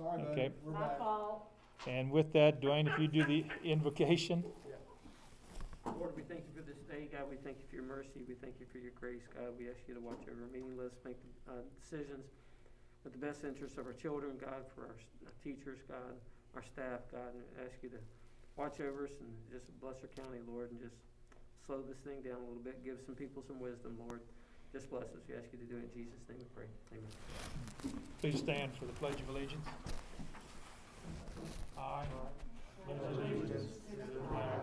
Sorry, buddy. Okay. We're My back. fault. And with that, Dwayne, if you do the invocation. Lord, we thank you for this day, God. We thank you for your mercy. We thank you for your grace, God. We ask you to watch over our meeting list, make decisions with the best interests of our children, God, for our teachers, God, our staff, God. And I ask you to watch over us and just bless our county, Lord, and just slow this thing down a little bit. Give some people some wisdom, Lord. Just bless us. We ask you to do it in Jesus' name we pray. Amen. Please stand for the Pledge of Allegiance. I pledge allegiance to the flag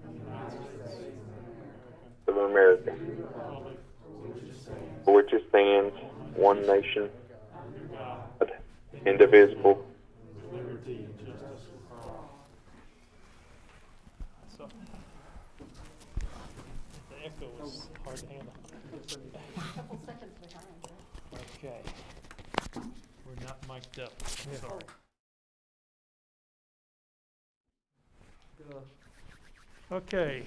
of the United States of America, for which it stands, one nation, indivisible. liberty and justice for all. So, the echo was hard to handle. Couple seconds behind. Okay. We're not mic'd up. I'm sorry. Okay.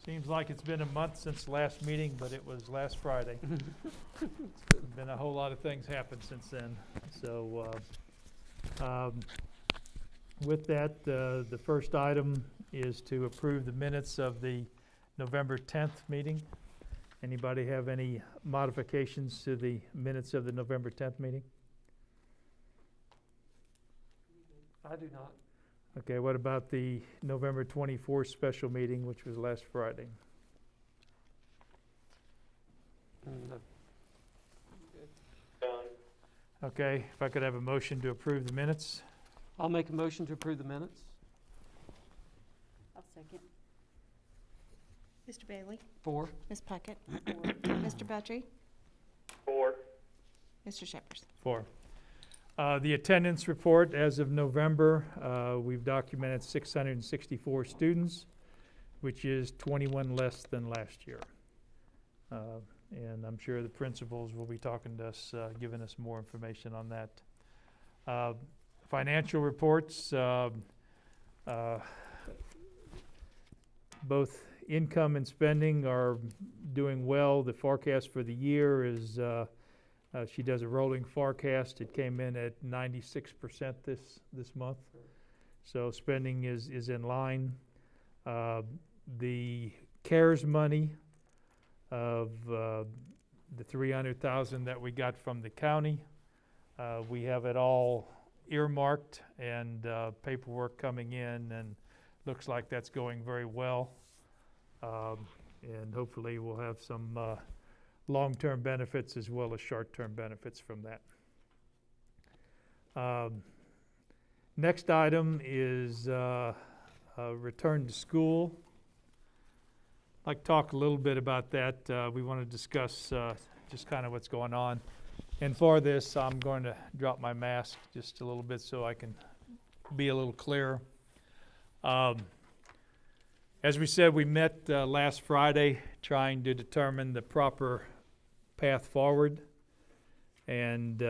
Seems like it's been a month since the last meeting, but it was last Friday. Been a whole lot of things happened since then. So, with that, the first item is to approve the minutes of the November 10th meeting. Anybody have any modifications to the minutes of the November 10th meeting? I do not. Okay, what about the November 24th special meeting, which was last Friday? Okay, if I could have a motion to approve the minutes? I'll make a motion to approve the minutes. I'll second. Mr. Bailey? 4. Ms. Puckett? Mr. Buttrey? 4. Mr. Shepherd? 4. The attendance report as of November, we've documented 664 students, which is 21 less than last year. And I'm sure the principals will be talking to us, giving us more information on that. Financial reports, both income and spending are doing well. The forecast for the year is, she does a rolling forecast. It came in at 96% this month. So spending is in line. The CARES money of the $300,000 that we got from the county, we have it all earmarked and paperwork coming in, and looks like that's going very well. And hopefully we'll have some long-term benefits as well as short-term benefits from that. Next item is return to school. I'd like to talk a little bit about that. We want to discuss just kind of what's going on. And for this, I'm going to drop my mask just a little bit so I can be a little clearer. As we said, we met last Friday trying to determine the proper path forward, and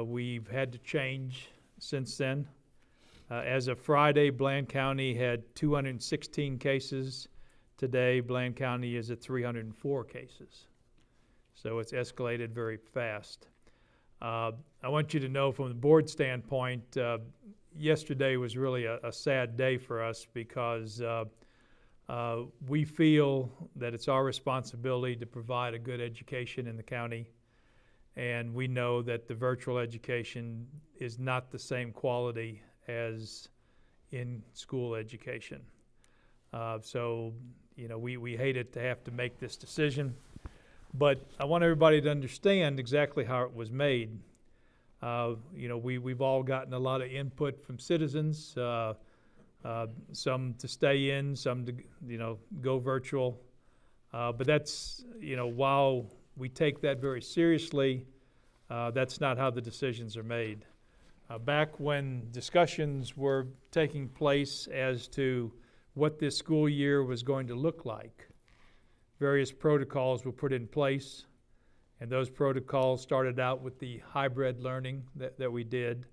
we've had to change since then. As of Friday, Bland County had 216 cases. Today, Bland County is at 304 cases. So it's escalated very fast. I want you to know from the board standpoint, yesterday was really a sad day for us because we feel that it's our responsibility to provide a good education in the county, and we know that the virtual education is not the same quality as in-school education. So, you know, we hated to have to make this decision, but I want everybody to understand exactly how it was made. You know, we've all gotten a lot of input from citizens, some to stay in, some to, you know, go virtual. But that's, you know, while we take that very seriously, that's not how the decisions are made. Back when discussions were taking place as to what this school year was going to look like, various protocols were put in place. And those protocols started out with the hybrid learning that we did,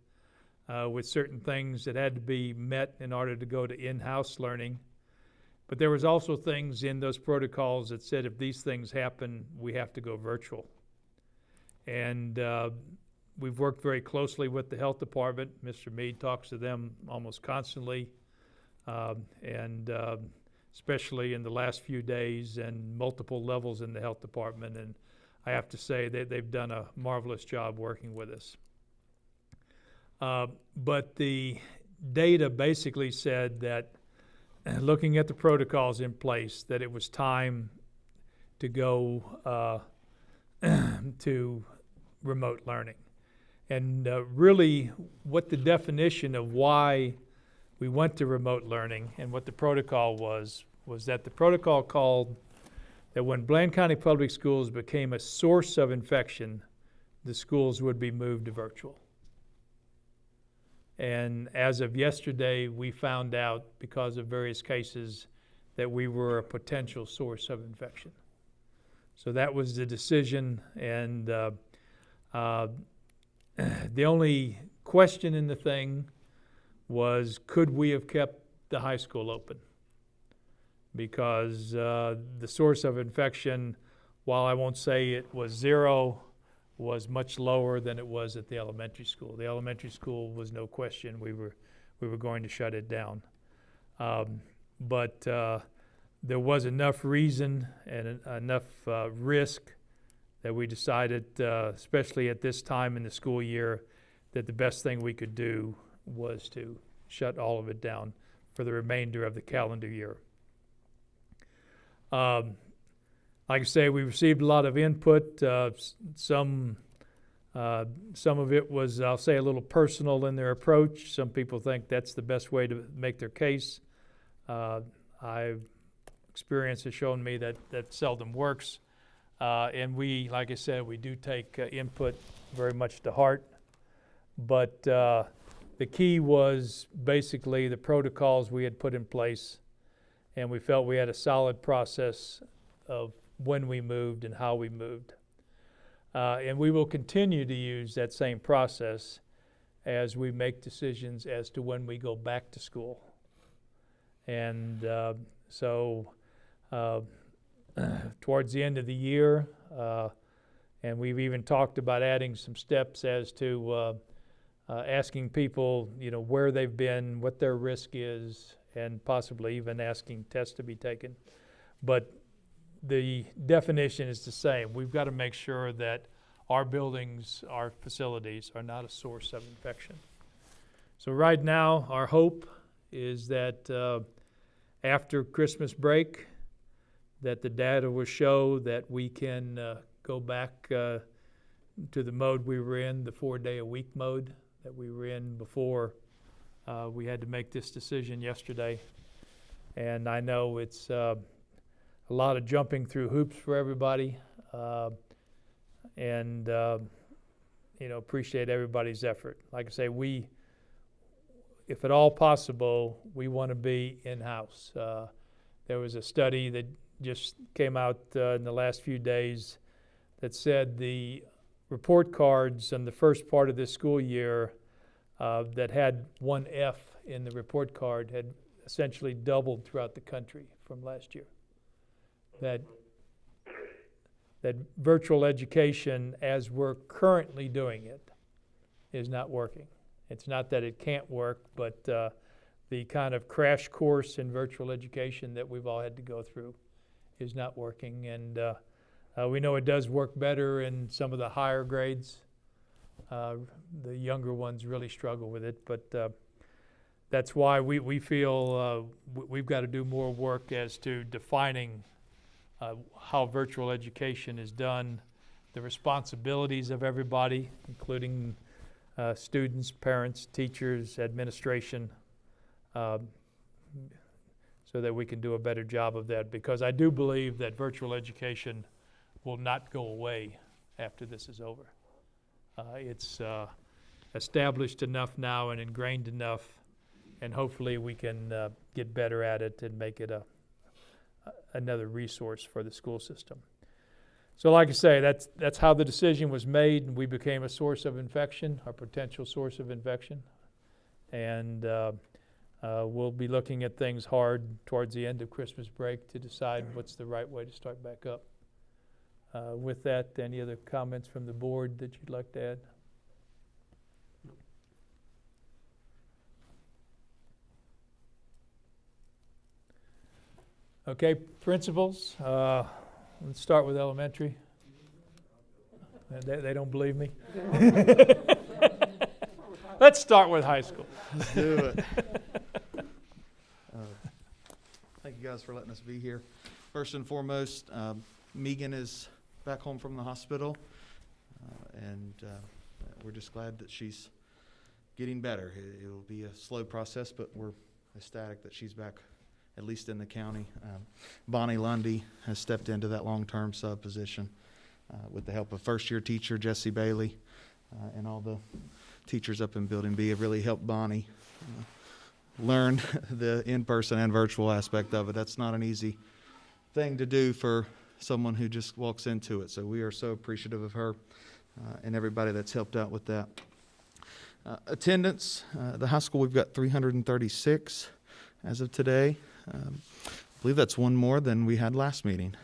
with certain things that had to be met in order to go to in-house learning. But there was also things in those protocols that said if these things happen, we have to go virtual. And we've worked very closely with the health department. Mr. Mead talks to them almost constantly, and especially in the last few days, and multiple levels in the health department. And I have to say that they've done a marvelous job working with us. But the data basically said that, looking at the protocols in place, that it was time to go to remote learning. And really what the definition of why we went to remote learning and what the protocol was that the protocol called that when Bland County Public Schools became a source of infection, the schools would be moved to virtual. And as of yesterday, we found out, because of various cases, that we were a potential source of infection. So that was the decision, and the only question in the thing was, could we have kept the high school open? Because the source of infection, while I won't say it was zero, was much lower than it was at the elementary school. The elementary school was no question we were going to shut it down. But there was enough reason and enough risk that we decided, especially at this time in the school year, that the best thing we could do was to shut all of it down for the remainder of the calendar year. Like I say, we received a lot of input. Some of it was, I'll say, a little personal in their approach. Some people think that's the best way to make their case. Experience has shown me that seldom works. And we, like I said, we do take input very much to heart. But the key was basically the protocols we had put in place, and we felt we had a solid process of when we moved and how we moved. And we will continue to use that same process as we make decisions as to when we go back to school. And so towards the end of the year, and we've even talked about adding some steps as to asking people, where they've been, what their risk is, and possibly even asking tests to be taken. But the definition is the same. We've got to make sure that our buildings, our facilities are not a source of infection. So right now, our hope is that after Christmas break, that the data will show that we can go back to the mode we were in, the 4-day-a-week mode that we were in before we had to make this decision yesterday. And I know it's a lot of jumping through hoops for everybody, and appreciate everybody's effort. Like I say, if at all possible, we want to be in-house. There was a study that just came out in the last few days that said the report cards in the first part of this school year that had one F in the report card had essentially doubled throughout the country from last year. That virtual education, as we're currently doing it, is not working. It's not that it can't work, but the kind of crash course in virtual education that we've all had to go through is not working. And we know it does work better in some of the higher grades. The younger ones really struggle with it, but that's why we feel we've got to do more work as to defining how virtual education is done, the responsibilities of everybody, including students, parents, teachers, administration, so that we can do a better job of that. Because I do believe that virtual education will not go away after this is over. It's established enough now and ingrained enough, and hopefully we can get better at it and make it another resource for the school system. So like I say, that's how the decision was made, and we became a source of infection, a potential source of infection. And we'll be looking at things hard towards the end of Christmas break to decide what's the right way to start back up. With that, any other comments from the board that you'd like to add? Okay, principals, let's start with elementary. And they don't believe me? Let's start with high school. Let's do it. Thank you guys for letting us be here. First and foremost, Megan is back home from the hospital, and we're just glad that she's getting better. It'll be a slow process, but we're ecstatic that she's back, at least in the county. Bonnie Lundy has stepped into that long-term sub position with the help of first-year teacher Jesse Bailey, and all the teachers up in Building B have really helped Bonnie learn the in-person and virtual aspect of it. That's not an easy thing to do for someone who just walks into it. So we are so appreciative of her and everybody that's helped out with that. Attendance, the high school, we've got 336 as of today. I believe that's one more than we had last meeting.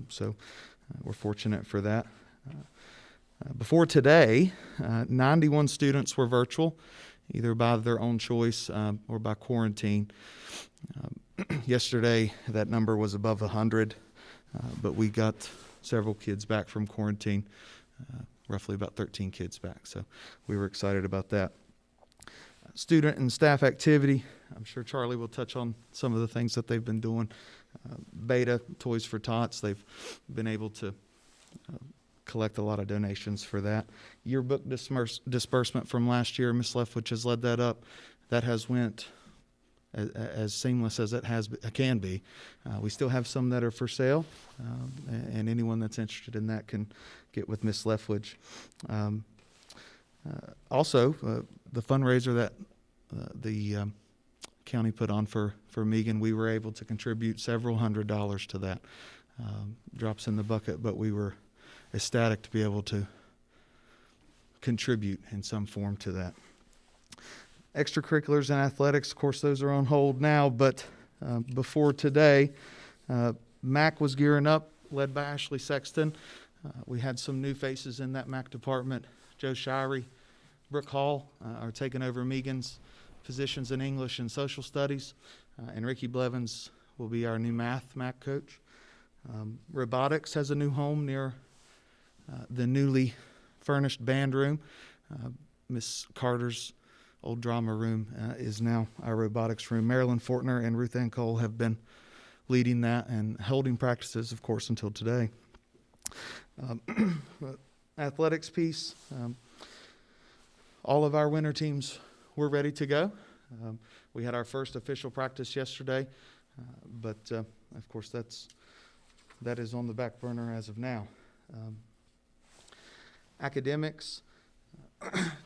So we're fortunate for that. Before today, 91 students were virtual, either by their own choice or by quarantine. Yesterday, that number was above 100, but we got several kids back from quarantine, roughly about 13 kids back. So we were excited about that. Student and staff activity, I'm sure Charlie will touch on some of the things that they've been doing. Beta, Toys for Tots, they've been able to collect a lot of donations for that. Yearbook disbursement from last year, Ms. Leftwich has led that up. That has went as seamless as it can be. We still have some that are for sale, and anyone that's interested in that can get with Ms. Leftwich. Also, the fundraiser that the county put on for Megan, we were able to contribute several $100s to that. Drops in the bucket, but we were ecstatic to be able to contribute in some form to that. Extracurriculars and athletics, of course, those are on hold now, but before today, MAC was gearing up, led by Ashley Sexton. We had some new faces in that MAC department. Joe Shirey, Brooke Hall are taking over Megan's positions in English and social studies, and Ricky Blevins will be our new math MAC coach. Robotics has a new home near the newly furnished band room. Miss Carter's old drama room is now our robotics room. Marilyn Fortner and Ruth Ann Cole have been leading that and holding practices, of course, until today. Athletics piece, all of our winter teams were ready to go. We had our first official practice yesterday, but of course that is on the back burner as of now. Academics,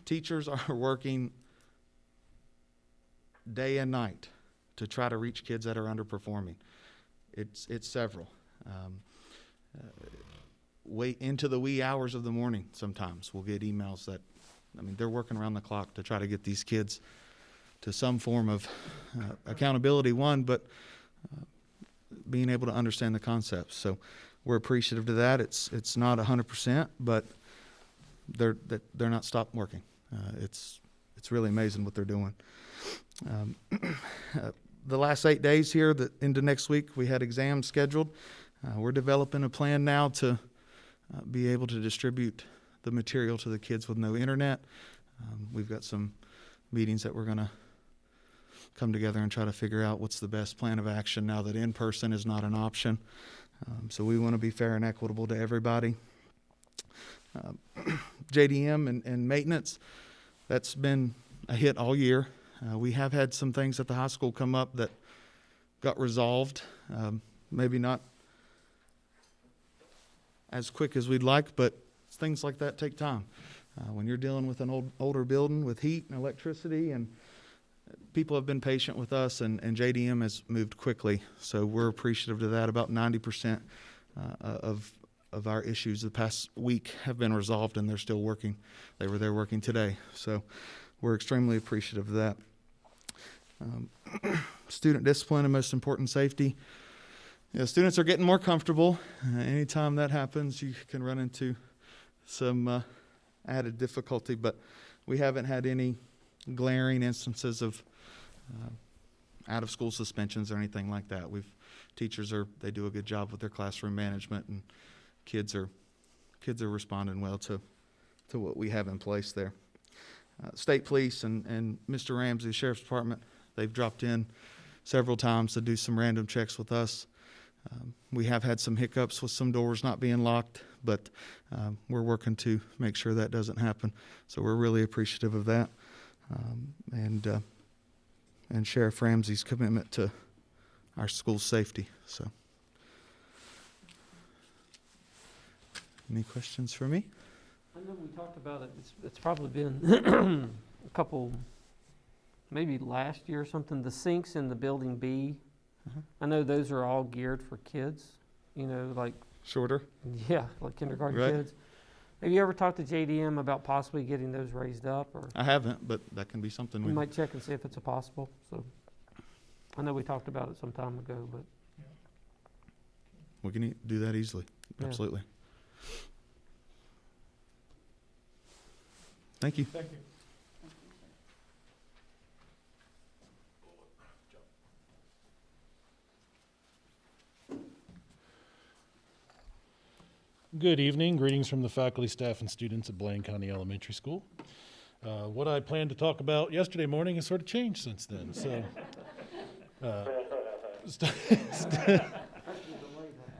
teachers are working day and night to try to reach kids that are underperforming. It's several. Way into the wee hours of the morning sometimes we'll get emails that, they're working around the clock to try to get these kids to some form of accountability, but being able to understand the concepts. So we're appreciative of that. It's not 100%, but they're not stopped working. It's really amazing what they're doing. The last 8 days here, into next week, we had exams scheduled. We're developing a plan now to be able to distribute the material to the kids with no internet. We've got some meetings that we're going to come together and try to figure out what's the best plan of action now that in-person is not an option. So we want to be fair and equitable to everybody. JDM and maintenance, that's been a hit all year. We have had some things at the high school come up that got resolved, maybe not as quick as we'd like, but things like that take time. When you're dealing with an older building with heat and electricity, and people have been patient with us, and JDM has moved quickly, so we're appreciative of that. About 90% of our issues the past week have been resolved, and they're still working. They were there working today, so we're extremely appreciative of that. Student discipline and, most important, safety. Students are getting more comfortable. Anytime that happens, you can run into some added difficulty, but we haven't had any glaring instances of out-of-school suspensions or anything like that. We've teachers they do a good job with their classroom management, and kids are responding well to what we have in place there. State Police and Mr. Ramsey, Sheriff's Department, they've dropped in several times to do some random checks with us. We have had some hiccups with some doors not being locked, but we're working to make sure that doesn't happen. So we're really appreciative of that, and Sheriff Ramsey's commitment to our school's safety. So, any questions for me? I know we talked about it, it's probably been a couple, maybe last year or something, the sinks in the building B. I know those are all geared for kids, like, Shorter? yeah, like kindergarten Right. kids. Have you ever talked to JDM about possibly getting those raised up, or I haven't, but that can be something we we might check and see if it's possible, so. I know we talked about it some time ago, but can do that easily. Yeah. Absolutely. Thank you. Thank you. Good evening. Greetings from the faculty, staff, and students at Blaine County Elementary School. What I planned to talk about yesterday morning has sort of changed since then. So,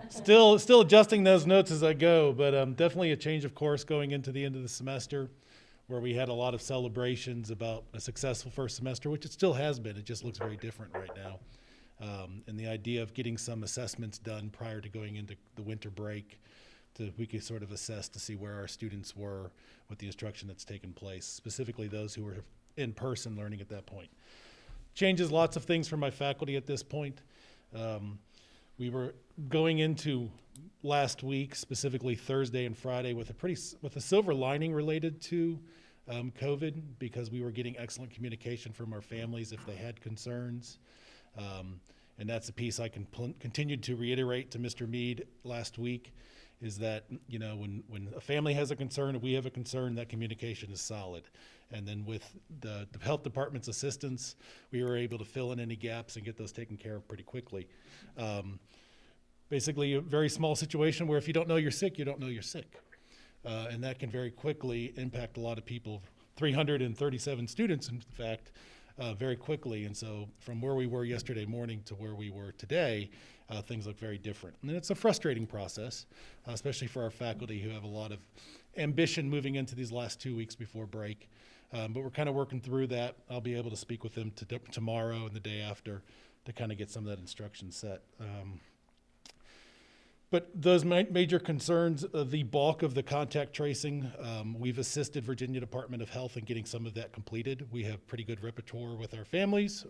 still adjusting those notes as I go, but definitely a change of course going into the end of the semester, where we had a lot of celebrations about a successful first semester, which it still has been. It just looks very different right now. And the idea of getting some assessments done prior to going into the winter break, we could sort of assess to see where our students were with the instruction that's taken place, specifically those who were in person learning at that point. Changes lots of things for my faculty at this point. We were going into last week, specifically Thursday and Friday, with a silver lining related to COVID, because we were getting excellent communication from our families if they had concerns. And that's a piece I continued to reiterate to Mr. Mead last week, is that, when a family has a concern and we have a concern, that communication is solid. And then with the health department's assistance, we were able to fill in any gaps and get those taken care of pretty quickly. Basically, a very small situation where if you don't know you're sick, you don't know you're sick. And that can very quickly impact a lot of people, 337 students, in fact, very quickly. And so from where we were yesterday morning to where we were today, things look very different. And it's a frustrating process, especially for our faculty who have a lot of ambition moving into these last 2 weeks before break. But we're kind of working through that. I'll be able to speak with them tomorrow and the day after to kind of get some of that instruction set. But those major concerns, the bulk of the contact tracing, we've assisted Virginia Department of Health in getting some of that completed. We have pretty good rapport with our families,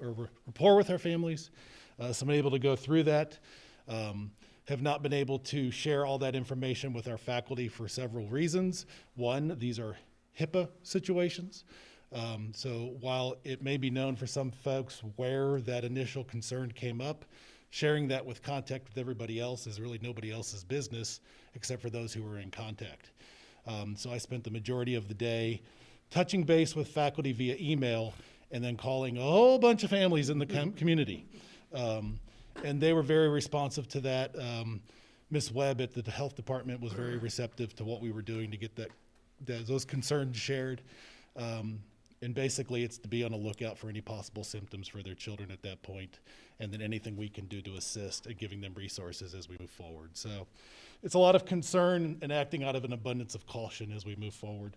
so I'm able to go through that. Have not been able to share all that information with our faculty for several reasons. One, these are HIPAA situations. So while it may be known for some folks where that initial concern came up, sharing that with contact with everybody else is really nobody else's business except for those who were in contact. So I spent the majority of the day touching base with faculty via email and then calling a whole bunch of families in the community. And they were very responsive to that. Ms. Webb at the health department was very receptive to what we were doing to get those concerns shared. And basically it's to be on the lookout for any possible symptoms for their children at that point, and then anything we can do to assist at giving them resources as we move forward. So it's a lot of concern and acting out of an abundance of caution as we move forward.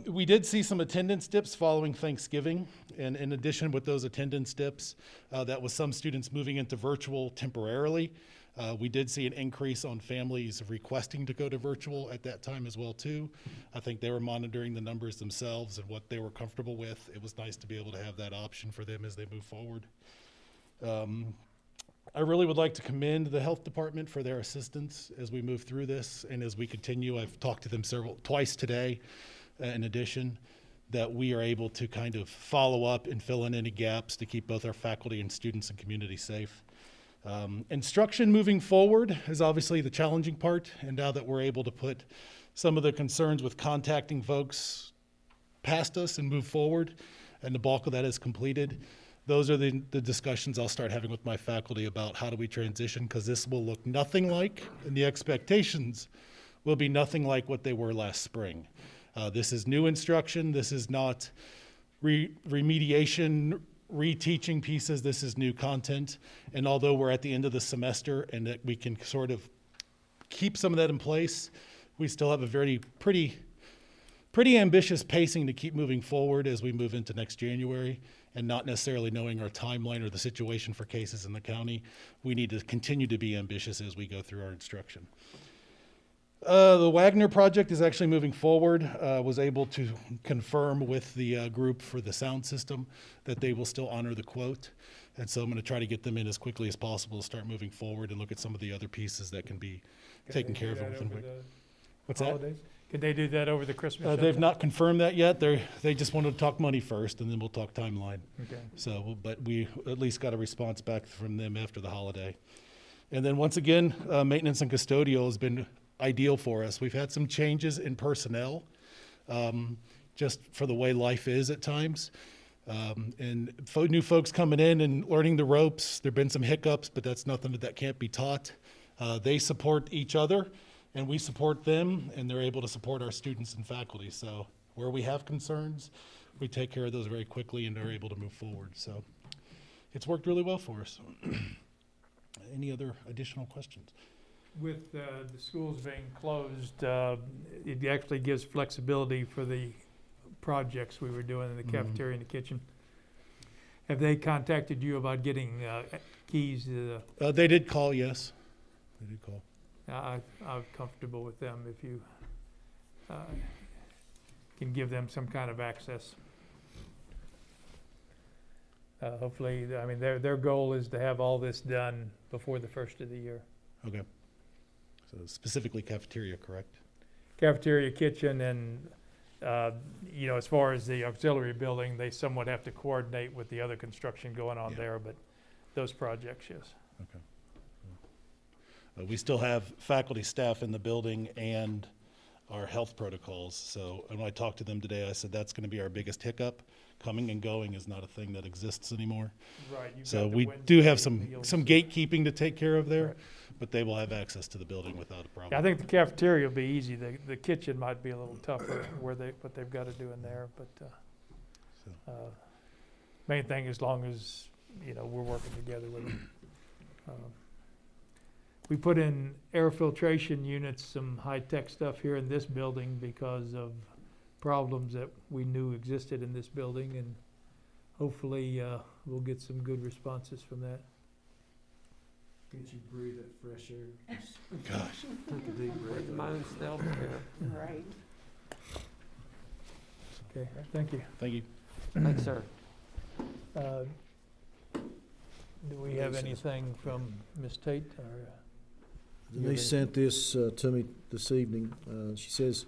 We did see some attendance dips following Thanksgiving, and in addition with those attendance dips, that was some students moving into virtual temporarily. We did see an increase on families requesting to go to virtual at that time as well too. I think they were monitoring the numbers themselves and what they were comfortable with. It was nice to be able to have that option for them as they move forward. I really would like to commend the health department for their assistance as we move through this and as we continue. I've talked to them twice today, in addition, that we are able to kind of follow up and fill in any gaps to keep both our faculty and students and community safe. Instruction moving forward is obviously the challenging part, and now that we're able to put some of the concerns with contacting folks past us and move forward, and the bulk of that is completed, those are the discussions I'll start having with my faculty about how do we transition, because this will look nothing like, and the expectations will be nothing like what they were last spring. This is new instruction. This is not remediation, reteaching pieces. This is new content. And although we're at the end of the semester and that we can sort of keep some of that in place, we still have a pretty ambitious pacing to keep moving forward as we move into next January, and not necessarily knowing our timeline or the situation for cases in the county. We need to continue to be ambitious as we go through our instruction. The Wagner project is actually moving forward. Was able to confirm with the group for the sound system that they will still honor the quote. And so I'm going to try to get them in as quickly as possible to start moving forward and look at some of the other pieces that can be taken care of within. What's that? Could they do that over the Christmas They've shutdown? not confirmed that yet. They just wanted to talk money first, and then we'll talk timeline. Okay. So, but we at least got a response back from them after the holiday. And then once again, maintenance and custodial has been ideal for us. We've had some changes in personnel, just for the way life is at times. And new folks coming in and learning the ropes. There've been some hiccups, but that's nothing that can't be taught. They support each other, and we support them, and they're able to support our students and faculty. So where we have concerns, we take care of those very quickly and are able to move forward. So it's worked really well for us. Any other additional questions? With the schools being closed, it actually gives flexibility for the projects we were doing in the cafeteria and the kitchen. Have they contacted you about getting keys to They did call, yes. They did call. I'm comfortable with them if you can give them some kind of access. Hopefully, I mean, their goal is to have all this done before the first of the year. Okay. So specifically cafeteria, correct? Cafeteria, kitchen, and, as far as the auxiliary building, they somewhat have to coordinate with the other construction going on Yeah. there, but those projects, yes. Okay. We still have faculty, staff in the building and our health protocols. So when I talked to them today, I said that's going to be our biggest hiccup. Coming and going is not a thing that exists anymore. Right. So we do have some gatekeeping to take care of there, but they will have access to the building without a problem. I think the cafeteria will be easy. The kitchen might be a little tougher what they've got to do in there, but main thing, as long as, we're working together with them. We put in air filtration units, some high-tech stuff here in this building because of problems that we knew existed in this building, and hopefully we'll get some good responses from that. Can't you breathe that fresh air? Gosh. Take a deep breath. Mine's still there. Right. Okay, thank you. Thank you. Thanks, sir. Do we have anything from Ms. Tate? Denise sent this to me this evening. She says,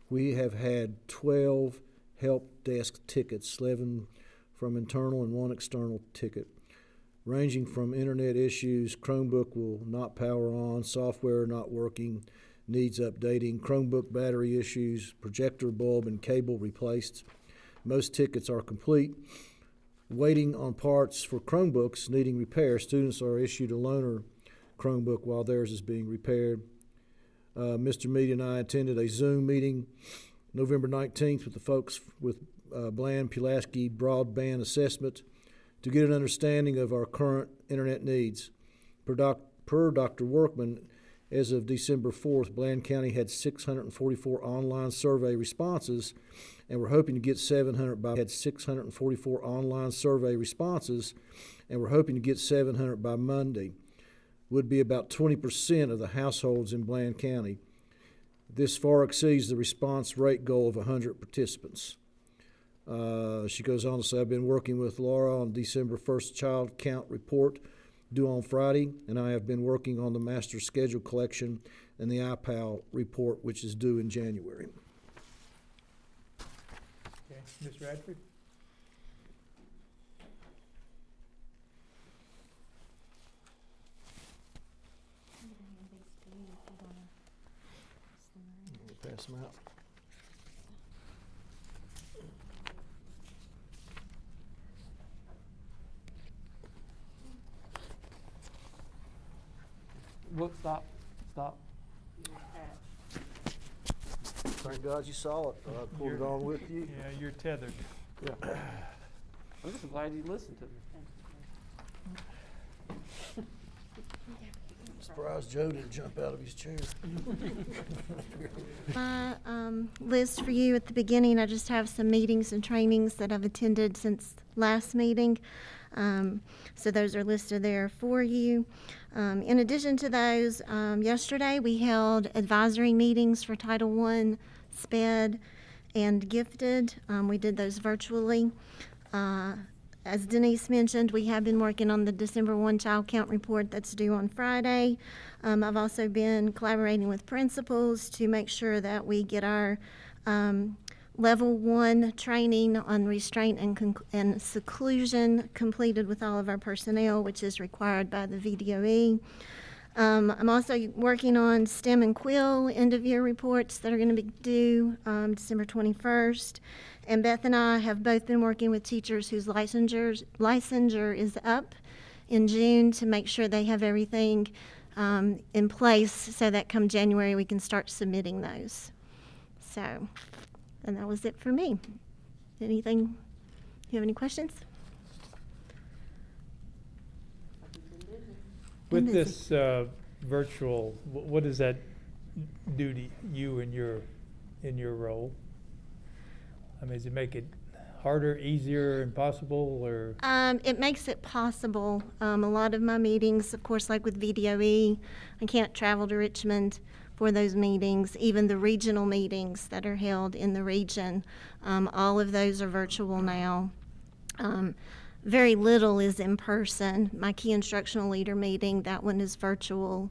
we have had 12 help desk tickets, 11 from internal and 1 external ticket, ranging from internet issues, Chromebook will not power on, software not working, needs updating, Chromebook battery issues, projector bulb and cable replaced. Most tickets are complete. Waiting on parts for Chromebooks needing repair. Students are issued a loaner Chromebook while theirs is being repaired. Mr. Meade and I attended a Zoom meeting November 19th with the folks with Bland Pulaski Broadband Assessment to get an understanding of our current internet needs. Per Dr. Workman, as of December 4th, Bland County had 644 online survey responses, and we're hoping to get 700 by Monday. Would be about 20% of the households in Bland County. This far exceeds the response rate goal of 100 participants. She goes on to say, I've been working with Laura on December 1st child count report due on Friday, and I have been working on the master schedule collection and the IPAL report, which is due in January. Okay, Ms. Radford? We'll pass them out. Whoop, stop. Thank God you saw it. I pulled it on with you. Yeah, you're tethered. I'm just glad you listened to me. Surprised Joe didn't jump out of his chair. My list for you at the beginning, I just have some meetings and trainings that I've attended since last meeting. So those are listed there for you. In addition to those, yesterday we held advisory meetings for Title I, SPED, and Gifted. We did those virtually. As Denise mentioned, we have been working on the December 1 child count report that's due on Friday. I've also been collaborating with principals to make sure that we get our Level 1 training on restraint and seclusion completed with all of our personnel, which is required by the VDOE. I'm also working on STEM and Quill end-of-year reports that are going to be due December 21st. And Beth and I have both been working with teachers whose licensure is up in June to make sure they have everything in place so that come January we can start submitting those. So, and that was it for me. Anything, you have any questions? With busy. this virtual, what does that do to you in your role? I mean, does it make it harder, easier, impossible, or? It makes it possible. A lot of my meetings, of course, like with VDOE, I can't travel to Richmond for those meetings. Even the regional meetings that are held in the region, all of those are virtual now. Very little is in person. My key instructional leader meeting, that one is virtual.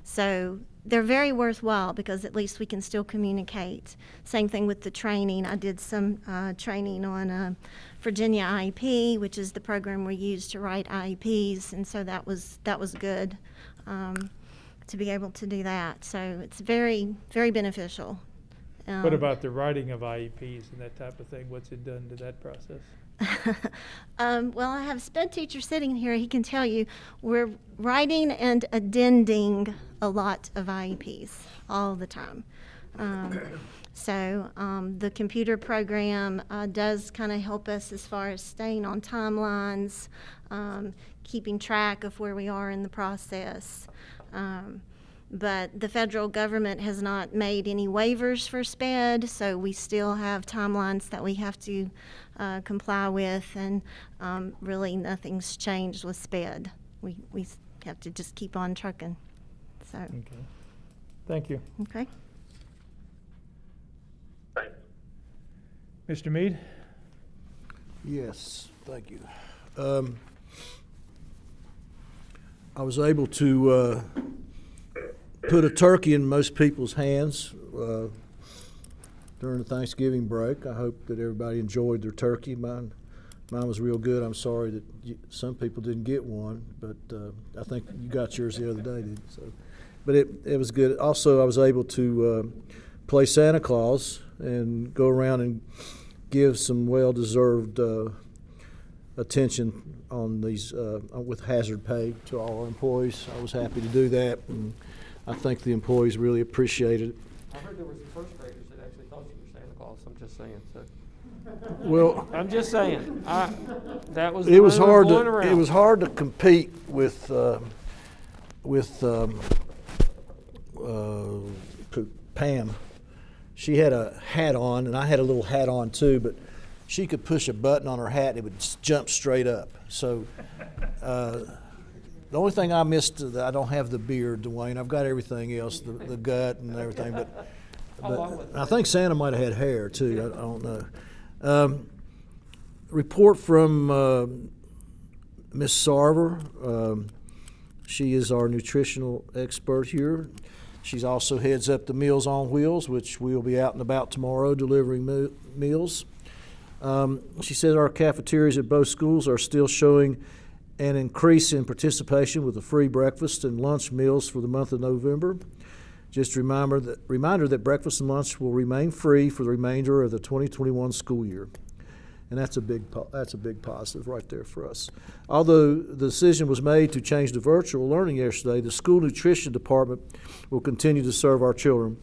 So they're very worthwhile because at least we can still communicate. Same thing with the training. I did some training on Virginia IEP, which is the program we use to write IEPs, and so that was good to be able to do that. So it's very, very beneficial. What about the writing of IEPs and that type of thing? What's it done to that process? Well, I have a SPED teacher sitting here. He can tell you we're writing and addending a lot of IEPs all the time. So the computer program does kind of help us as far as staying on timelines, keeping track of where we are in the process. But the federal government has not made any waivers for SPED, so we still have timelines that we have to comply with, and really nothing's changed with SPED. We have to just keep on trucking. So, Okay. Thank you. okay. Thanks. Mr. Mead? Yes, thank you. I was able to put a turkey in most people's hands during the Thanksgiving break. I hope that everybody enjoyed their turkey. Mine was real good. I'm sorry that some people didn't get one, but I think you got yours the other day, didn't you? So, but it was good. Also, I was able to play Santa Claus and go around and give some well-deserved attention on these with hazard pay to all our employees. I was happy to do that, and I think the employees really appreciated it. I heard there were some first graders that actually thought you were Santa Claus. I'm just saying. So Well, I'm just saying. That was. it was the rumor hard going to around. it was hard to compete with Pam. She had a hat on, and I had a little hat on too, but she could push a button on her hat and it would jump straight up. So the only thing I missed is that I don't have the beard, Dwayne. I've got everything else, the gut and everything, but I think Santa might have had hair too. I don't know. Report from Miss Sarver. She is our nutritional expert here. She's also heads up the Meals on Wheels, which we'll be out and about tomorrow delivering meals. She said our cafeterias at both schools are still showing an increase in participation with the free breakfast and lunch meals for the month of November. Just a reminder that breakfast and lunch will remain free for the remainder of the 2021 school year. And that's a big positive right there for us. Although the decision was made to change to virtual learning yesterday, the school nutrition department will continue to serve our children.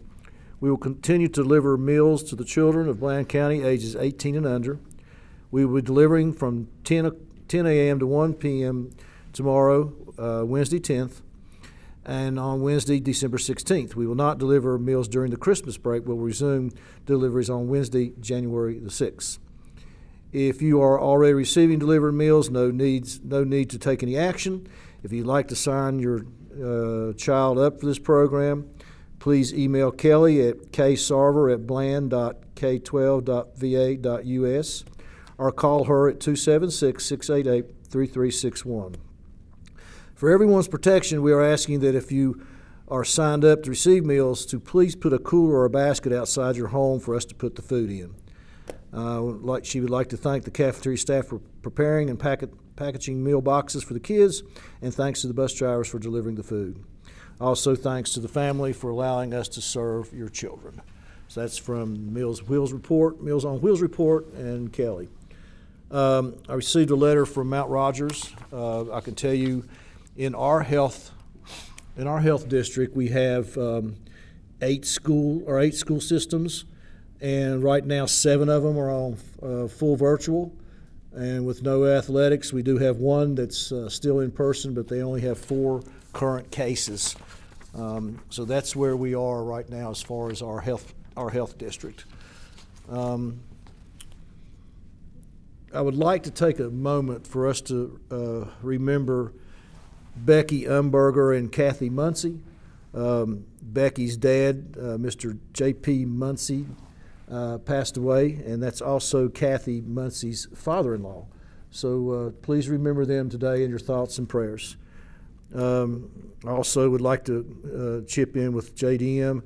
We will continue to deliver meals to the children of Bland County ages 18 and under. We will be delivering from 10 a.m. to 1 p.m. tomorrow, Wednesday 10th, and on Wednesday, December 16th. We will not deliver meals during the Christmas break. We'll resume deliveries on Wednesday, January the 6th. If you are already receiving delivered meals, no need to take any action. If you'd like to sign your child up for this program, please email Kelly at ksarver@bland.k12.va.us or call her at 276-688-3361. For everyone's protection, we are asking that if you are signed up to receive meals, to please put a cooler or a basket outside your home for us to put the food in. She would like to thank the cafeteria staff for preparing and packaging meal boxes for the kids, and thanks to the bus drivers for delivering the food. Also, thanks to the family for allowing us to serve your children. So that's from Meals on Wheels report, and Kelly. I received a letter from Mount Rogers. I can tell you, in our health district, we have 8 school systems. And right now, 7 of them are on full virtual. And with no athletics, we do have 1 that's still in person, but they only have 4 current cases. So that's where we are right now as far as our health district. I would like to take a moment for us to remember Becky Umberger and Kathy Muncie. Becky's dad, Mr. J.P. Muncie, passed away, and that's also Kathy Muncie's father-in-law. So please remember them today in your thoughts and prayers. I also would like to chip in with JDM.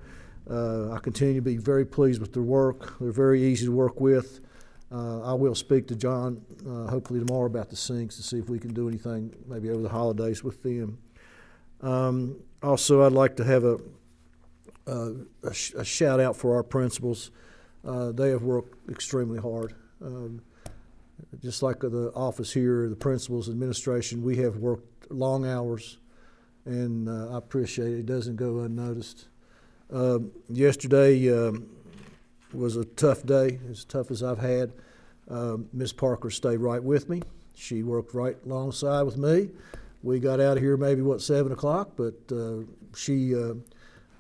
I continue to be very pleased with their work. They're very easy to work with. I will speak to John hopefully tomorrow about the sinks to see if we can do anything maybe over the holidays with them. Also, I'd like to have a shout out for our principals. They have worked extremely hard. Just like the office here, the principals, administration, we have worked long hours, and I appreciate it. It doesn't go unnoticed. Yesterday was a tough day, as tough as I've had. Ms. Parker stayed right with me. She worked right alongside with me. We got out of here maybe, 7 o'clock, but I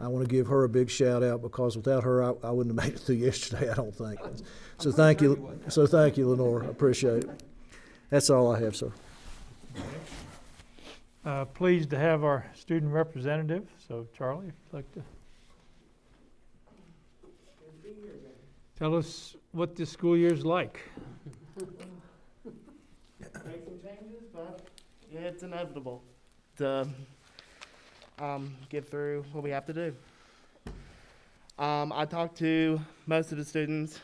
want to give her a big shout out, because without her, I wouldn't have made it through yesterday, I don't think. So thank you, Lenore. I appreciate it. That's all I have, sir. Pleased to have our student representative. So Charlie, if you'd like to tell us what this school year's like. Make some changes, but yeah, it's inevitable to get through what we have to do. I talked to most of the students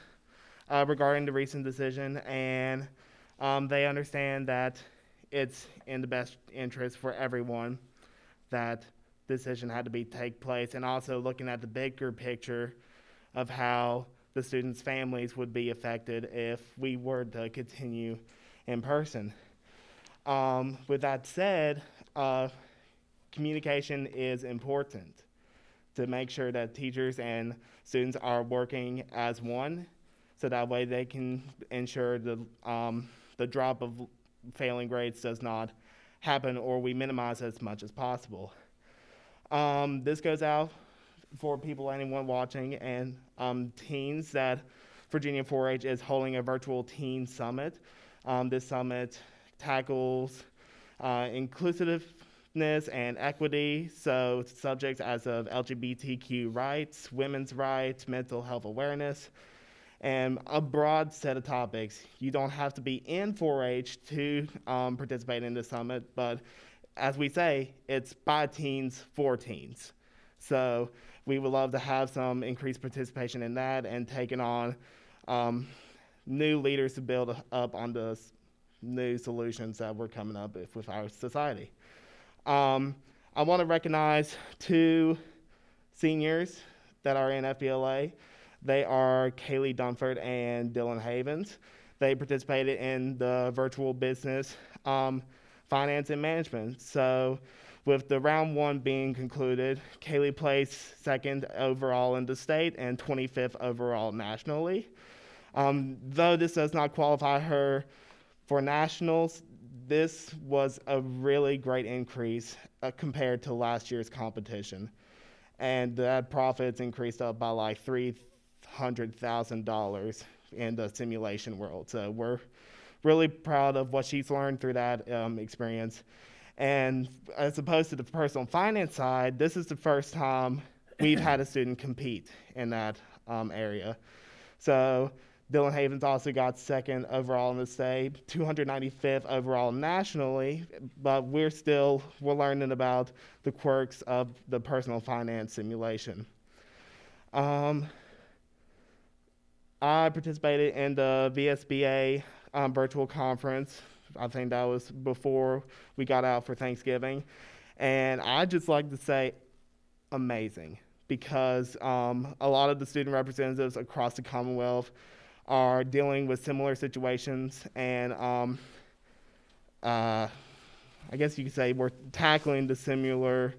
regarding the recent decision, and they understand that it's in the best interest for everyone that decision had to take place, and also looking at the bigger picture of how the students' families would be affected if we were to continue in person. With that said, communication is important to make sure that teachers and students are working as one, so that way they can ensure the drop of failing grades does not happen, or we minimize as much as possible. This goes out for anyone watching, and teens, that Virginia 4-H is holding a virtual teen summit. This summit tackles inclusiveness and equity, so subjects as of LGBTQ rights, women's rights, mental health awareness, and a broad set of topics. You don't have to be in 4-H to participate in this summit, but as we say, it's by teens for teens. So we would love to have some increased participation in that, and taking on new leaders to build up on the new solutions that we're coming up with our society. I want to recognize 2 seniors that are in FBLA. They are Kaylee Dunford and Dylan Havens. they participated in the virtual business finance and management. So with the round 1 being concluded, Kaylee placed 2nd overall in the state and 25th overall nationally. Though this does not qualify her for nationals, this was a really great increase compared to last year's competition. And that profits increased up by like $300,000 in the simulation world. So we're really proud of what she's learned through that experience. And as opposed to the personal finance side, this is the first time we've had a student compete in that area. So Dylan Havens also got 2nd overall in the state, 295th overall nationally, but we're learning about the quirks of the personal finance simulation. I participated in the VSBA virtual conference. I think that was before we got out for Thanksgiving. And I'd just like to say amazing, because a lot of the student representatives across the Commonwealth are dealing with similar situations, and I guess you could say we're tackling the similar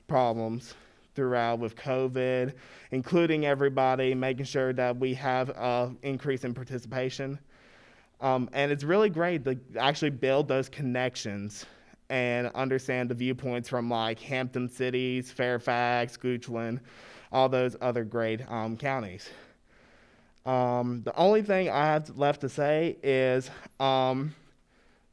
problems throughout with COVID, including everybody, making sure that we have an increase in participation. And it's really great to actually build those connections and understand the viewpoints from like Hampton Cities, Fairfax, Goochland, all those other great counties. The only thing I have left to say is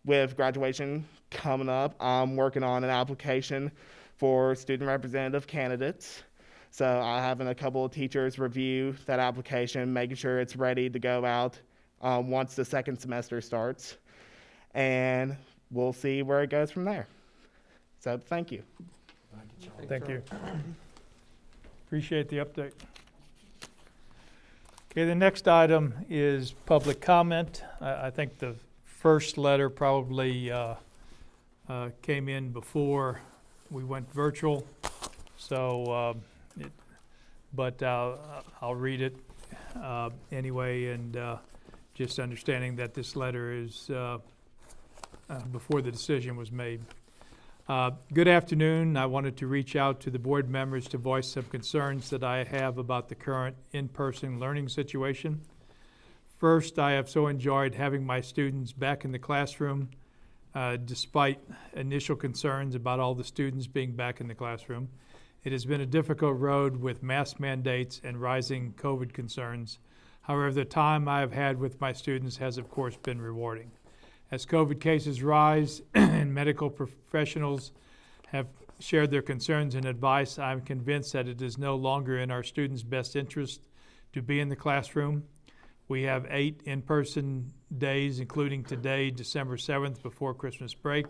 with graduation coming up, I'm working on an application for student representative candidates. So I'm having a couple of teachers review that application, making sure it's ready to go out once the 2nd semester starts. And we'll see where it goes from there. So thank you. Thank you. Appreciate the update. Okay, the next item is public comment. I think the first letter probably came in before we went virtual, so but I'll read it anyway, and just understanding that this letter is before the decision was made. Good afternoon. I wanted to reach out to the board members to voice some concerns that I have about the current in-person learning situation. First, I have so enjoyed having my students back in the classroom, despite initial concerns about all the students being back in the classroom. It has been a difficult road with mask mandates and rising COVID concerns. However, the time I have had with my students has, of course, been rewarding. As COVID cases rise and medical professionals have shared their concerns and advice, I'm convinced that it is no longer in our students' best interest to be in the classroom. We have 8 in-person days, including today, December 7th, before Christmas break.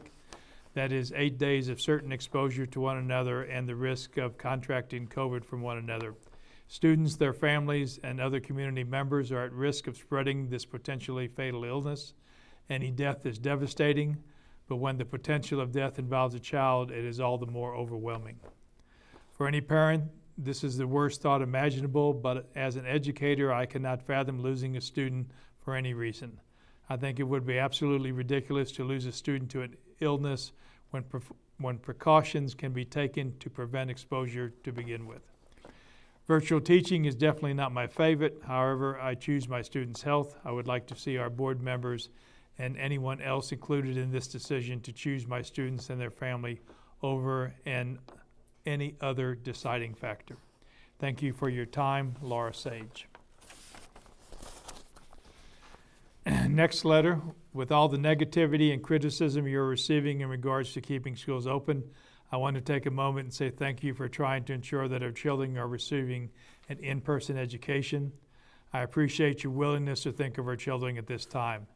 That is 8 days of certain exposure to one another and the risk of contracting COVID from one another. Students, their families, and other community members are at risk of spreading this potentially fatal illness. Any death is devastating, but when the potential of death involves a child, it is all the more overwhelming. For any parent, this is the worst thought imaginable, but as an educator, I cannot fathom losing a student for any reason. I think it would be absolutely ridiculous to lose a student to an illness when precautions can be taken to prevent exposure to begin with. Virtual teaching is definitely not my favorite. However, I choose my students' health. I would like to see our board members and anyone else included in this decision to choose my students and their family over any other deciding factor. Thank you for your time, Laura Sage. Next letter. With all the negativity and criticism you're receiving in regards to keeping schools open, I want to take a moment and say thank you for trying to ensure that our children are receiving an in-person education. I appreciate your willingness to think of our children at this time.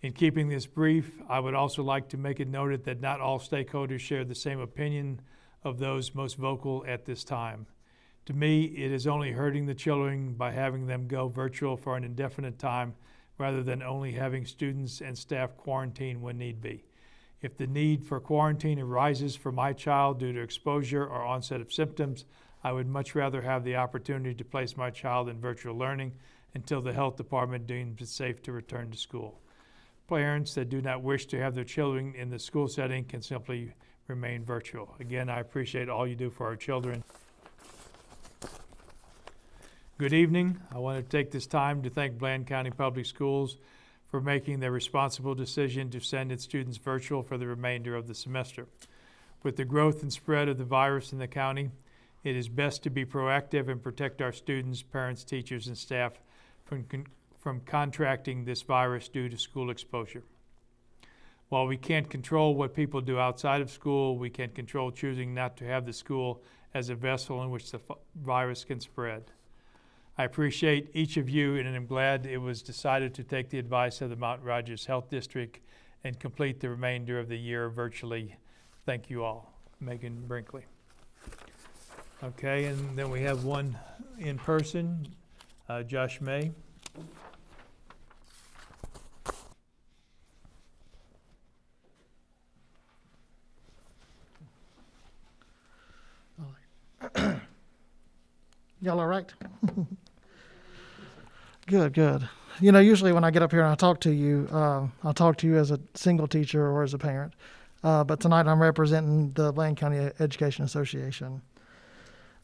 In keeping this brief, I would also like to make it noted that not all stakeholders share the same opinion of those most vocal at this time. To me, it is only hurting the children by having them go virtual for an indefinite time rather than only having students and staff quarantine when need be. If the need for quarantine arises for my child due to exposure or onset of symptoms, I would much rather have the opportunity to place my child in virtual learning until the health department deems it safe to return to school. Parents that do not wish to have their children in the school setting can simply remain virtual. Again, I appreciate all you do for our children. Good evening. I want to take this time to thank Bland County Public Schools for making the responsible decision to send its students virtual for the remainder of the semester. With the growth and spread of the virus in the county, it is best to be proactive and protect our students, parents, teachers, and staff from contracting this virus due to school exposure. While we can't control what people do outside of school, we can control choosing not to have the school as a vessel in which the virus can spread. I appreciate each of you, and I'm glad it was decided to take the advice of the Mount Rogers Health District and complete the remainder of the year virtually. Thank you all. Megan Brinkley. Okay, and then we have one in person, Josh May. Y'all all right? Good, good. You know, usually when I get up here and I talk to you, I'll talk to you as a single teacher or as a parent. But tonight I'm representing the Bland County Education Association.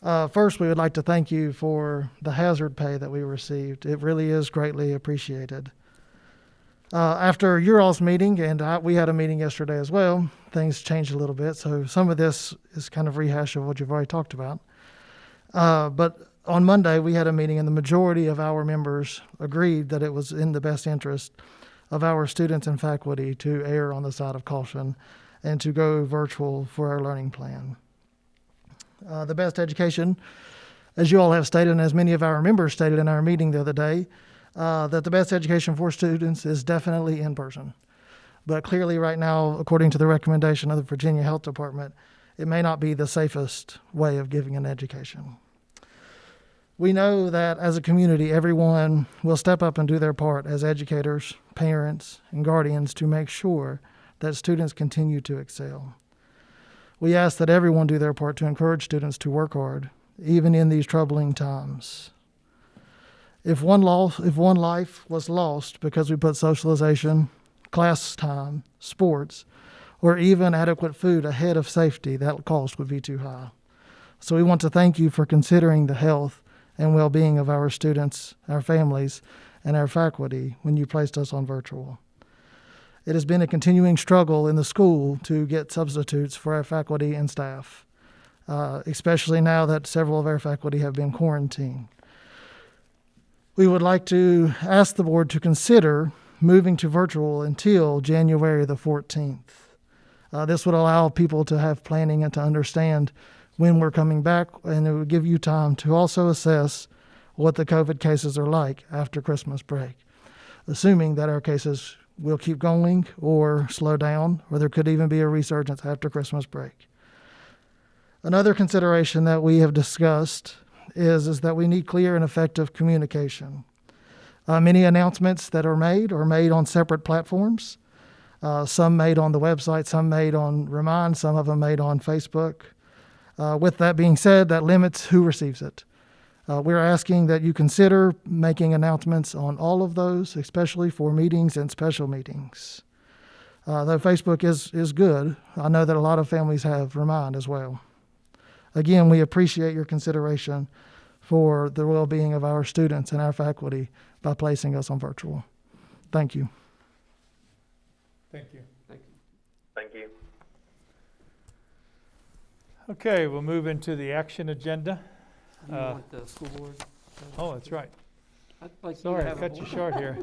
First, we would like to thank you for the hazard pay that we received. It really is greatly appreciated. After your all's meeting, and we had a meeting yesterday as well, things changed a little bit. So some of this is kind of rehash of what you've already talked about. But on Monday, we had a meeting, and the majority of our members agreed that it was in the best interest of our students and faculty to err on the side of caution and to go virtual for our learning plan. The best education, as you all have stated, and as many of our members stated in our meeting the other day, that the best education for students is definitely in person. But clearly right now, according to the recommendation of the Virginia Health Department, it may not be the safest way of giving an education. We know that as a community, everyone will step up and do their part as educators, parents, and guardians to make sure that students continue to excel. We ask that everyone do their part to encourage students to work hard, even in these troubling times. If one life was lost because we put socialization, class time, sports, or even adequate food ahead of safety, that cost would be too high. So we want to thank you for considering the health and well-being of our students, our families, and our faculty when you placed us on virtual. It has been a continuing struggle in the school to get substitutes for our faculty and staff, especially now that several of our faculty have been quarantined. We would like to ask the board to consider moving to virtual until January the 14th. This would allow people to have planning and to understand when we're coming back, and it would give you time to also assess what the COVID cases are like after Christmas break, assuming that our cases will keep going or slow down, or there could even be a resurgence after Christmas break. Another consideration that we have discussed is that we need clear and effective communication. Many announcements that are made on separate platforms, some made on the website, some made on Remind, some of them made on Facebook. With that being said, that limits who receives it. We're asking that you consider making announcements on all of those, especially for meetings and special meetings. Though Facebook is good, I know that a lot of families have Remind as well. Again, we appreciate your consideration for the well-being of our students and our faculty by placing us on virtual. Thank you. Thank you. Thank you. Thank you. Okay, we'll move into the action agenda. Do you want the school board? Oh, that's right. I'd like you to Sorry, I have a cut you board. short here.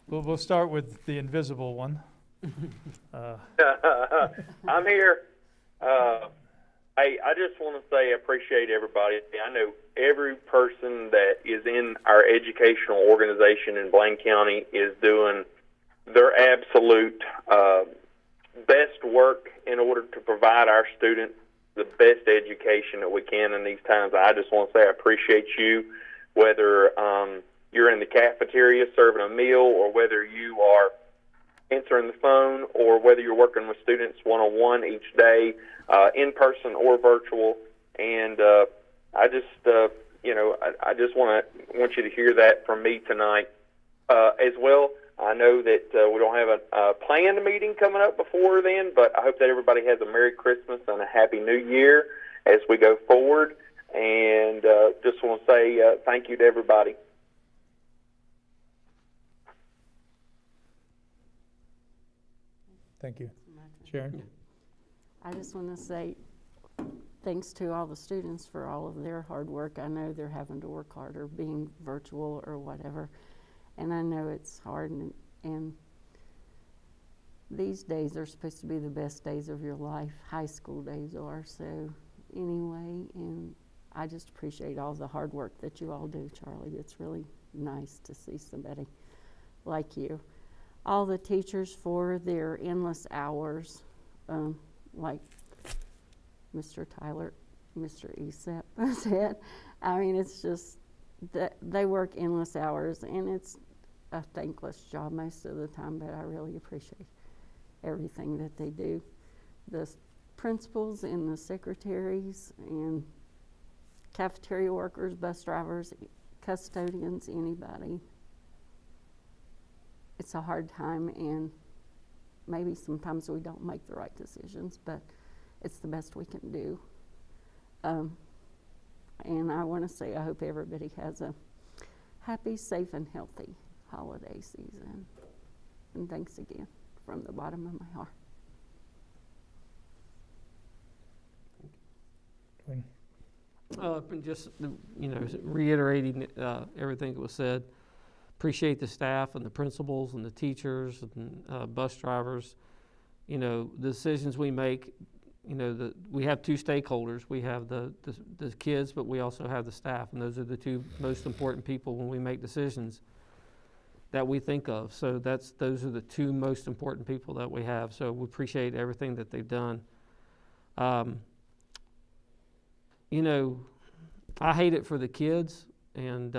We'll start with the invisible one. I'm here. Hey, I just want to say I appreciate everybody. I know every person that is in our educational organization in Blaine County is doing their absolute best work in order to provide our students the best education that we can in these times. I just want to say I appreciate you, whether you're in the cafeteria serving a meal or whether you are answering the phone or whether you're working with students one-on-one each day, in person or virtual. And I just, I just want you to hear that from me tonight as well. I know that we don't have a planned meeting coming up before then, but I hope that everybody has a Merry Christmas and a Happy New Year as we go forward. And just want to say thank you to everybody. Thank you. Sharon? I just want to say thanks to all the students for all of their hard work. I know they're having to work harder being virtual or whatever, and I know it's hard, and these days are supposed to be the best days of your life. High school days are. So anyway, and I just appreciate all the hard work that you all do, Charlie. It's really nice to see somebody like you. All the teachers for their endless hours, like Mr. Tyler, Mr. Esep said. I mean, it's just that they work endless hours, and it's a thankless job most of the time, but I really appreciate everything that they do. The principals and the secretaries and cafeteria workers, bus drivers, custodians, anybody. It's a hard time, and maybe sometimes we don't make the right decisions, but it's the best we can do. And I want to say I hope everybody has a happy, safe, and healthy holiday season. And thanks again from the bottom of my heart. And just, reiterating everything that was said, appreciate the staff and the principals and the teachers and bus drivers. The decisions we make, we have two stakeholders. We have the kids, but we also have the staff, and those are the two most important people when we make decisions that we think of. So those are the two most important people that we have. So we appreciate everything that they've done. I hate it for the kids, and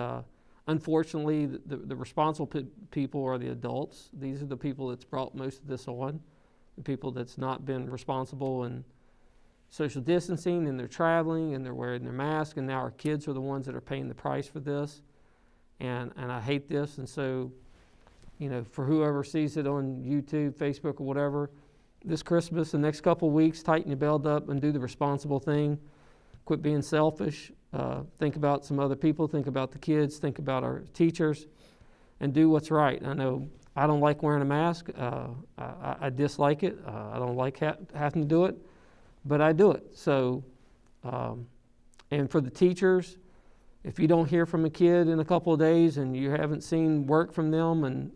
unfortunately, the responsible people are the adults. These are the people that's brought most of this on, the people that's not been responsible and social distancing, and they're traveling, and they're wearing their mask, and now our kids are the ones that are paying the price for this, and I hate this. And so, for whoever sees it on YouTube, Facebook, or whatever, this Christmas, the next couple of weeks, tighten your belt up and do the responsible thing. Quit being selfish. Think about some other people. Think about the kids. Think about our teachers, and do what's right. I know I don't like wearing a mask. I dislike it. I don't like having to do it, but I do it. So, and for the teachers, if you don't hear from a kid in a couple of days and you haven't seen work from them, and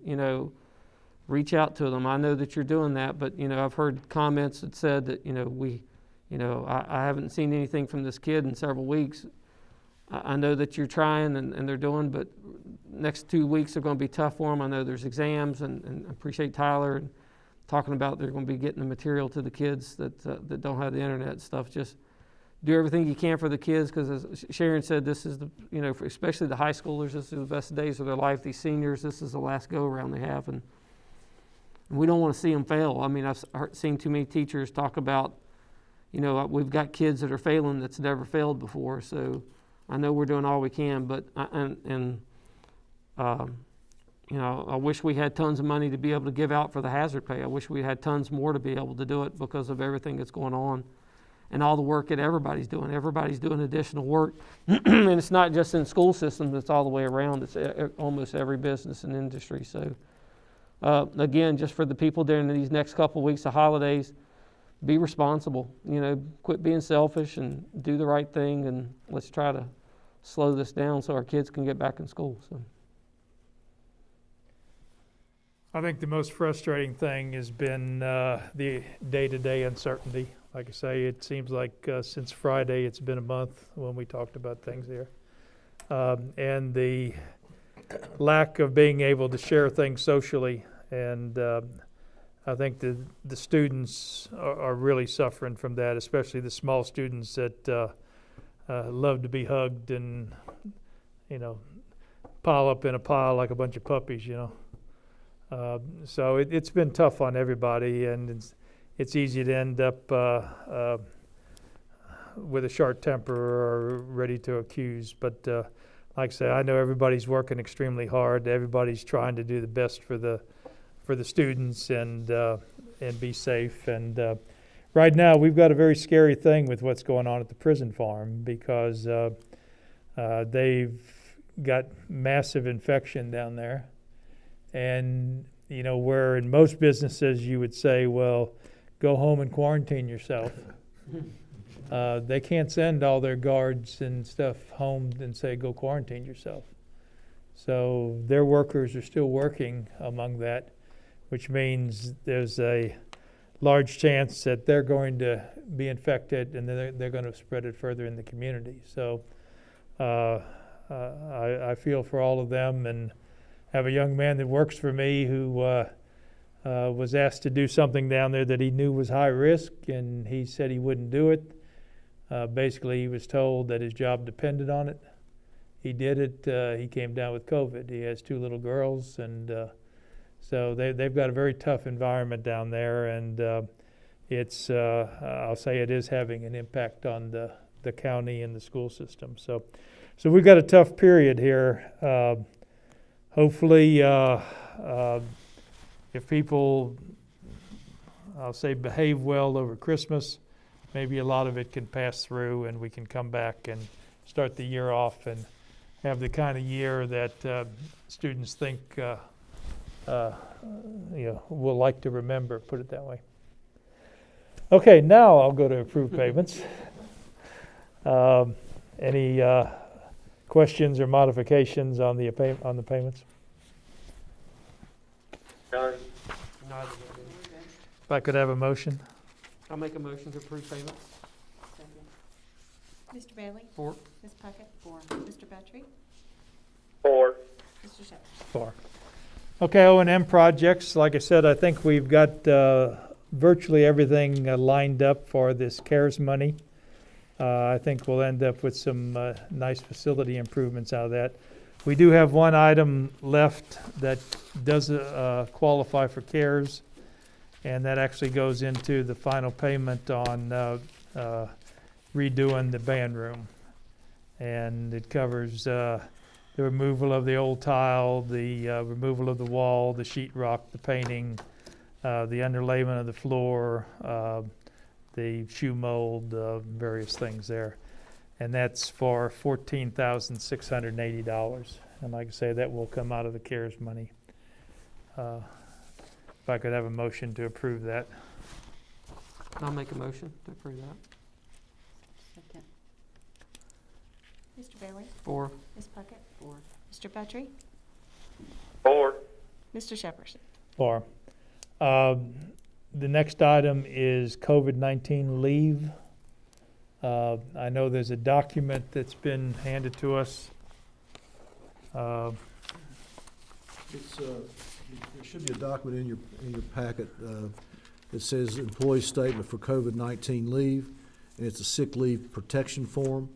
reach out to them. I know that you're doing that, but I've heard comments that said that I haven't seen anything from this kid in several weeks. I know that you're trying and they're doing, but next 2 weeks are going to be tough for them. I know there's exams, and I appreciate Tyler and talking about they're going to be getting the material to the kids that don't have the internet and stuff. Just do everything you can for the kids, because as Sharon said, this is for especially the high schoolers, this is the best days of their life. These seniors, this is the last go around they have, and we don't want to see them fail. I mean, I've seen too many teachers talk about, we've got kids that are failing that's never failed before. So I know we're doing all we can, but I wish we had tons of money to be able to give out for the hazard pay. I wish we had tons more to be able to do it because of everything that's going on and all the work that everybody's doing. Everybody's doing additional work, and it's not just in school systems, it's all the way around. It's almost every business and industry. So again, just for the people during these next couple of weeks of holidays, be responsible, quit being selfish and do the right thing, and let's try to slow this down so our kids can get back in school. So, I think the most frustrating thing has been the day-to-day uncertainty. Like I say, it seems like since Friday it's been a month when we talked about things here. And the lack of being able to share things socially. And I think the students are really suffering from that, especially the small students that love to be hugged and, pile up in a pile like a bunch of puppies, So it's been tough on everybody, and it's easy to end up with a short temper or ready to accuse. But like I say, I know everybody's working extremely hard. Everybody's trying to do the best for the students and be safe. And right now, we've got a very scary thing with what's going on at the prison farm because they've got massive infection down there. And, you know, where in most businesses you would say, well, go home and quarantine yourself. They can't send all their guards and stuff home and say, go quarantine yourself. So their workers are still working among that, which means there's a large chance that they're going to be infected and they're going to spread it further in the community. So I feel for all of them, and have a young man that works for me who was asked to do something down there that he knew was high risk, and he said he wouldn't do it. Basically, he was told that his job depended on it. He did it. He came down with COVID. He has 2 little girls, and so they've got a very tough environment down there, and it's I'll say it is having an impact on the county and the school system. So we've got a tough period here. Hopefully, if people, I'll say, behave well over Christmas, maybe a lot of it can pass through and we can come back and start the year off and have the kind of year that students think will like to remember, put it that way. Okay, now I'll go to approved payments. Any questions or modifications on the payments? None. If I could have a motion? I'll make a motion to approve payments. Mr. Bailey? 4. Ms. Puckett? 4. Mr. Petrie? 4. Mr. Shepherd? 4. Okay, O&M projects. Like I said, I think we've got virtually everything lined up for this CARES money. I think we'll end up with some nice facility improvements out of that. We do have one item left that does qualify for CARES, and that actually goes into the final payment on redoing the band room. And it covers the removal of the old tile, the removal of the wall, the sheetrock, the painting, the underlayment of the floor, the shoe mold, various things there. And that's for $14,680. And like I say, that will come out of the CARES money. If I could have a motion to approve that. I'll make a motion to approve that. Second. Mr. Bailey? 4. Ms. Puckett? 4. Mr. Petrie? 4. Mr. Shepherd? 4. The next item is COVID-19 leave. I know there's a document that's been handed to us. There should be a document in your packet that says employee statement for COVID-19 leave, and it's a sick leave protection form.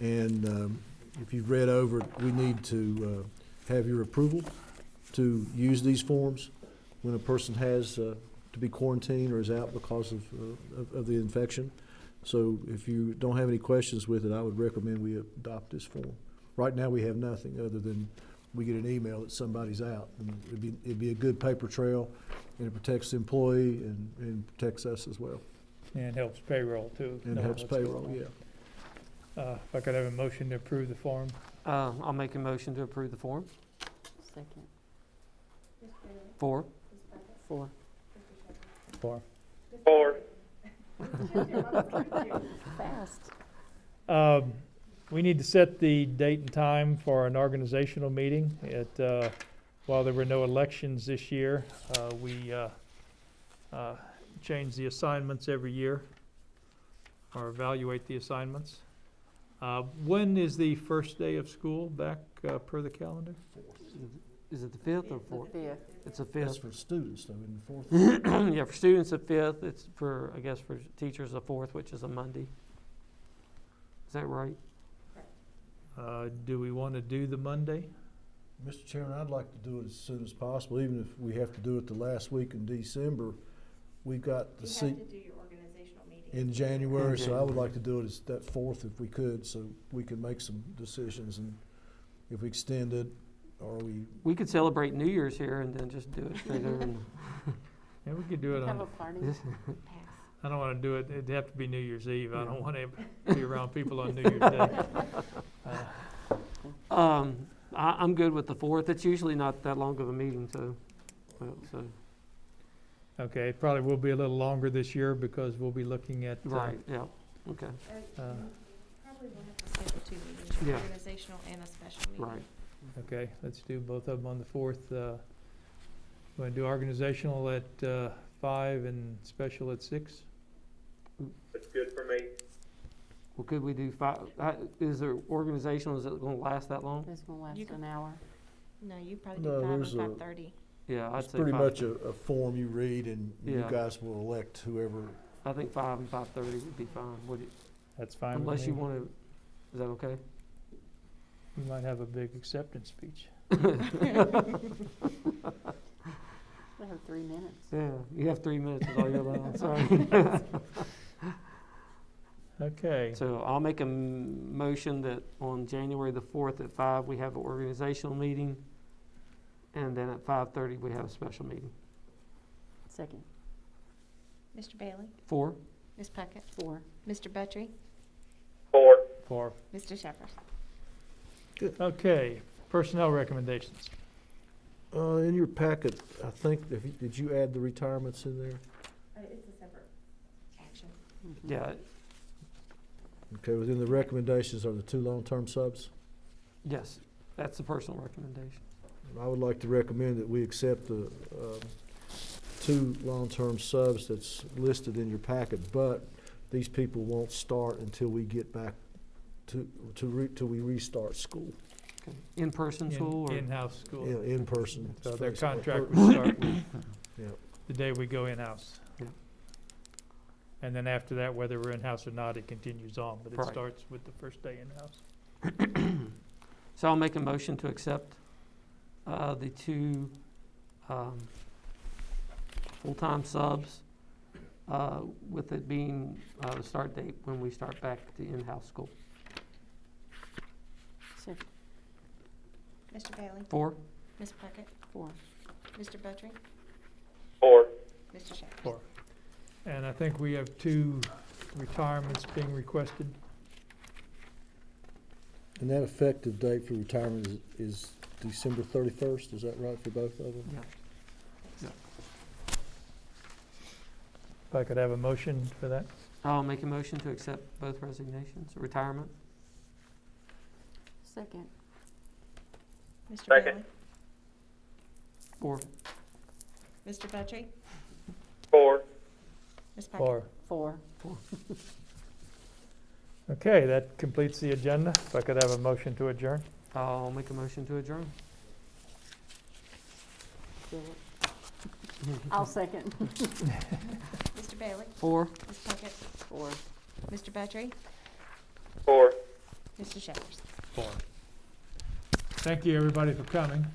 And if you've read over it, we need to have your approval to use these forms when a person has to be quarantined or is out because of the infection. So if you don't have any questions with it, I would recommend we adopt this form. Right now, we have nothing other than we get an email that somebody's out. And it'd be a good paper trail, and it protects the employee and protects us as well. And helps payroll too. And knowing helps what's going payroll, on. yeah. If I could have a motion to approve the form. I'll make a motion to approve the form. Second. 4. 4. 4. 4. Fast. We need to set the date and time for an organizational meeting. While there were no elections this year, we change the assignments every year, or evaluate the assignments. When is the first day of school back per the calendar? Is it the 5th or 4th? 5th. It's the That's 5th. for students, though, in the fourth. Yeah, for students the 5th. It's for, I guess, for teachers the 4th, which is a Monday. Is that right? Do we want to do the Monday? Mr. Chairman, I'd like to do it as soon as possible, even if we have to do it the last week in December. We've got the You seat. have to do your organizational meeting in January, so I would like to do it as that 4th if we could, so we can make some decisions, and if we extend it, or We could celebrate New Year's here and then just do it straight over. Yeah, we could do it Have a on, party. I don't want to do it, it'd have to be New Year's Eve. I don't want to be around people on New Year's Day. I'm good with the 4th. It's usually not that long of a meeting, so. Okay, it probably will be a little longer this year because we'll be looking at. Right, yeah, okay, Probably will have to schedule 2 meetings, Yeah. organizational and a special meeting. right. Okay, let's do both of them on the 4th. Want to do organizational at 5 and special at 6? That's good for me. Well, could we do 5, is there organizational, is it gonna last that long? It's gonna last You can- an hour. No, you probably No, do 5 and there's a- 5:30. Yeah, I'd it's say pretty 5. much a form you read, and you Yeah. guys will elect whoever. I think 5 and 5:30 would be fine, would it? That's fine with Unless me. you wanna, is that okay? You might have a big acceptance speech. We have 3 minutes. Yeah, you have 3 minutes is all you're allowed, sorry. Okay, So I'll make a motion that on January the 4th at 5, we have an organizational meeting. And then at 5:30, we have a special meeting. Second. Mr. Bailey? 4? Ms. Puckett? 4. Mr. Buttrey? 4. 4. Mr. Shepherd? Okay, personnel recommendations. In your packet, I think, did you add the retirements in there? It's a separate action. Yeah, Okay, within the recommendations are the 2 long-term subs. yes, that's the personal recommendation. I would like to recommend that we accept the 2 long-term subs that's listed in your packet, but these people won't start until we get back till we restart school, Okay. In-person school or? In-house school. in person. So their basically. contract would start with Yeah. the day we go in-house. Yeah. And then after that, whether we're in-house or not, it continues on, but it Right. starts with the first day in-house. So I'll make a motion to accept the 2 full-time subs, with it being the start date when we start back the in-house school. Second. Mr. Bailey? 4? Ms. Puckett? 4. Mr. Buttrey? 4. Mr. Shepherd? 4. And I think we have 2 retirements being requested. And that effective date for retirement is December 31st, is that right for both of them? Yeah. If I could have a motion for that? I'll make a motion to accept both resignations, retirement. Second. Mr. Second. Bailey? 4. Mr. Buttrey? 4. Ms. Puckett? 4. 4. Okay, that completes the agenda. If I could have a motion to adjourn? I'll make a motion to adjourn. I'll second. Mr. Bailey? 4. Ms. Puckett? 4. Mr. Buttrey? 4. Mr. Shepherd? 4. Thank you, everybody, for coming.